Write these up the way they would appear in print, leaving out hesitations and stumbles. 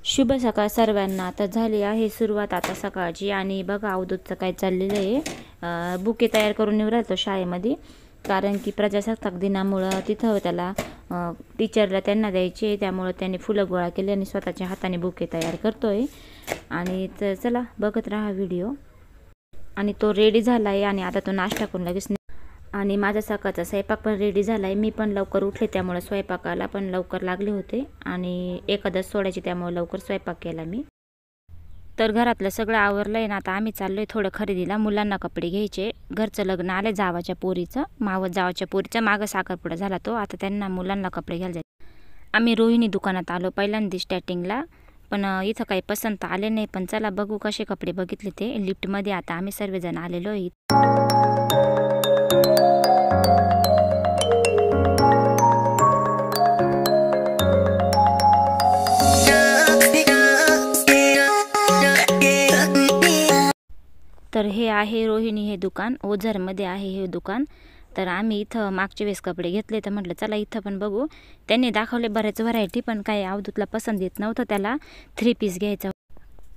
शुभ सकाळ सर्वांना। तर झाली आहे सुरुवात आता सकाळची आणि बघा अवधूतचं काय चाललेलं आहे, बुके तयार करून येऊ राहतो शाळेमध्ये, कारण की प्रजासत्ताक दिनामुळं तिथं त्याला टीचरला त्यांना द्यायचे, त्यामुळं त्यांनी फुलं गोळा केली आणि स्वतःच्या हाताने बुके तयार करतोय। आणि तर चला बघत राहा व्हिडिओ। आणि तो रेडी झाला आहे आणि आता तो नाश्ता करून लगेच आणि माझा सकाळचा स्वयंपाक पण रेडी झाला आहे। मी पण लवकर उठले त्यामुळे स्वयंपाकाला पण लवकर लागले होते आणि एकादश सोडायची त्यामुळे लवकर स्वयंपाक केला मी। तर घरातलं सगळं आवरलं आहे ना, आता आम्ही चाललो आहे थोडं खरेदीला, मुलांना कपडे घ्यायचे। घरचं लग्न आलं जावाच्या पोरीचं, मावस जावाच्या पोरीचं, मागं साखरपुडा झाला तो, आता त्यांना मुलांना कपडे घ्यायला जायचे। आम्ही रोहिणी दुकानात आलो पहिल्यांदा स्टार्टिंगला, पण इथं काही पसंत आले नाही, पण चला बघू कसे कपडे बघितले ते लिफ्टमध्ये। आता आम्ही सर्वजण आलेलो आहे। तर हे आहे रोहिणी हे दुकान, ओझरमध्ये आहे हे दुकान। तर आम्ही इथं मागच्या वेळेस कपडे घेतले, तर म्हटलं चला इथं पण बघू। त्यांनी दाखवले बऱ्याच व्हरायटी, पण काही अवधूतला पसंत येत नव्हतं, त्याला 3 पीस घ्यायचा,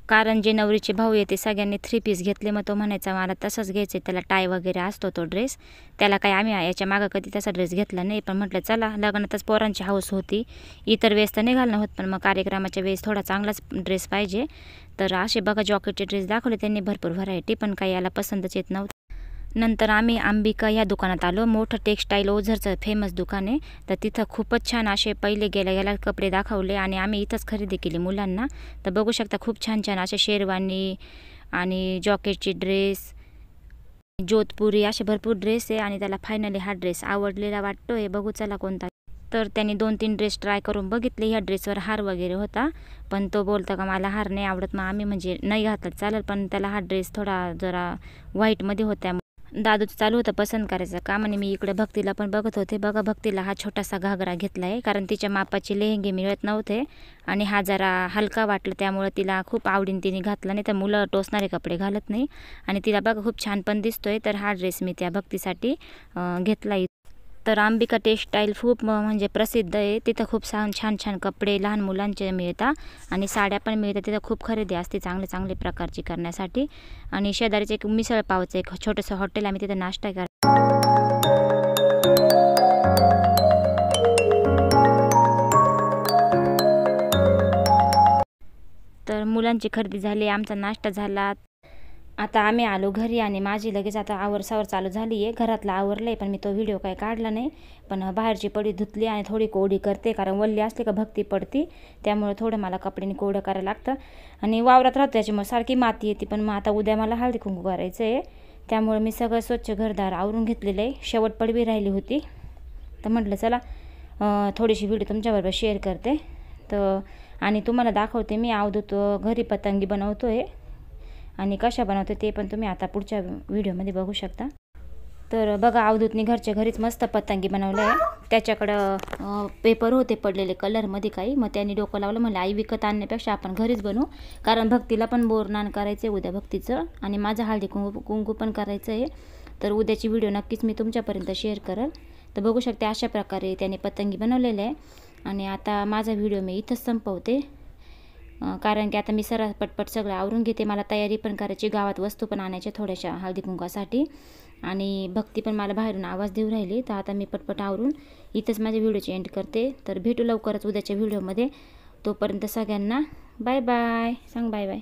कारण जे नवरीचे भाऊ येते सगळ्यांनी 3 पीस घेतले। मग तो म्हणायचा मला तसंच घ्यायचं, त्याला टाय वगैरे असतो तो ड्रेस, त्याला काही आम्ही याच्या मागं कधी तसा ड्रेस घेतला नाही, पण म्हटलं चला लग्नातच पोरांची हौस होती, इतर वेळेस तर नाही घालणं होत, पण मग कार्यक्रमाच्या वेळेस थोडा चांगलाच ड्रेस पाहिजे। तर असे बघा जॉकेटचे ड्रेस दाखवले त्यांनी भरपूर व्हरायटी, पण काही याला पसंतच येत नव्हतं। नंतर आम्ही अंबिका या दुकानात आलो, मोठं टेक्स्टाईल ओझरचं फेमस दुकान आहे। तर तिथं खूपच छान असे पहिले गेल्या कपडे दाखवले आणि आम्ही इथंच खरेदी केली मुलांना। तर बघू शकता खूप छान छान असे शेरवानी आणि जॉकेटचे ड्रेस, जोधपुरी असे भरपूर ड्रेस आहे। आणि त्याला फायनली हा ड्रेस आवडलेला वाटतोय, बघू चला कोणता। तर त्यांनी 2-3 ड्रेस ट्राय करून बघितले, ह्या ड्रेसवर हार वगैरे होता, पण तो बोलता का मला हार नाही आवडत, मग आम्ही म्हणजे नाही घातला चालेल, पण त्याला हा ड्रेस थोडा जरा व्हाईटमध्ये होत्या। दादूचं चालू होतं पसंत करायचं काम आणि मी इकडे भक्तीला पण बघत होते। बघा भक्तीला हा छोटासा घागरा घेतला आहे, कारण तिच्या मापाचे लेहंगे मिळत नव्हते आणि हा जरा हलका वाटला, त्यामुळे तिला खूप आवडीने तिने घातला, नाही तर मुलं टोचणारे कपडे घालत नाही। आणि तिला बघा खूप छान पण दिसतोय, तर हा ड्रेस मी त्या भक्तीसाठी घेतला। तर अंबिका टेक्स्टाईल खूप म्हणजे प्रसिद्ध आहे, तिथं खूप छान छान कपडे लहान मुलांचे मिळतात आणि साड्या पण मिळतात, तिथं खूप खरेदी असते चांगले चांगले प्रकारची करण्यासाठी। आणि शेजारीच एक मिसळ पावचं एक छोटंसं हॉटेल, आम्ही तिथं नाश्ता कर। तर मुलांची खरेदी झाली, आमचा नाश्ता झाला, आता आम्ही आलो घरी आणि माझी लगेच आता आवरसावर चालू झाली आहे। घरातलं आवरलं आहे, पण मी तो व्हिडिओ काही काढला नाही, पण बाहेरची पडी धुतली आणि थोडी कोरडी करते, कारण वल्ली असली का भक्ती पडती, त्यामुळे थोडं मला कपड्याने कोरडं करायला लागतं। आणि वावरात राहतो त्याच्यामुळे सारखी माती येते, पण मग आता उद्या मला हळदी कुंकू करायचं आहे, त्यामुळे मी सगळं स्वच्छ घरदार आवरून घेतलेलं आहे। शेवट पडवी राहिली होती, तर म्हटलं चला थोडीशी व्हिडिओ तुमच्याबरोबर शेअर करते। तर आणि तुम्हाला दाखवते मी अवधूत घरी पतंगी बनवतो आहे, आणि कशा बनवते ते पण तुम्ही आता पुढच्या व्हिडिओमध्ये बघू शकता। तर बघा अवधूतने घरच्या घरीच मस्त पतंगी बनवलं आहे, त्याच्याकडं पेपर होते पडलेले कलरमध्ये काही, मग त्यांनी डोकं लावलं, म्हणलं आई विकत आणण्यापेक्षा आपण घरीच बनवू, कारण भक्तीला पण बोरनान करायचं आहे उद्या भक्तीचं, आणि माझं हळदी कुंकू पण करायचं आहे। तर उद्याची व्हिडिओ नक्कीच मी तुमच्यापर्यंत शेअर करेल। तर बघू शकते अशा प्रकारे त्याने पतंगी बनवलेलं आहे। आणि आता माझा व्हिडिओ मी इथंच संपवते, कारण की आता मी सरळ पटपट सगळं आवरून घेते, मला तयारी पण करायची, गावात वस्तू पण आणायच्या थोड्याशा हळदी कुंकासाठी, आणि भक्ती पण मला बाहेरून आवाज देऊ राहिली। तर आता मी पटपट आवरून इथंच माझ्या व्हिडिओची एंड करते। तर भेटू लवकरच उद्याच्या व्हिडिओमध्ये, तोपर्यंत सगळ्यांना बाय बाय, सांग बाय बाय।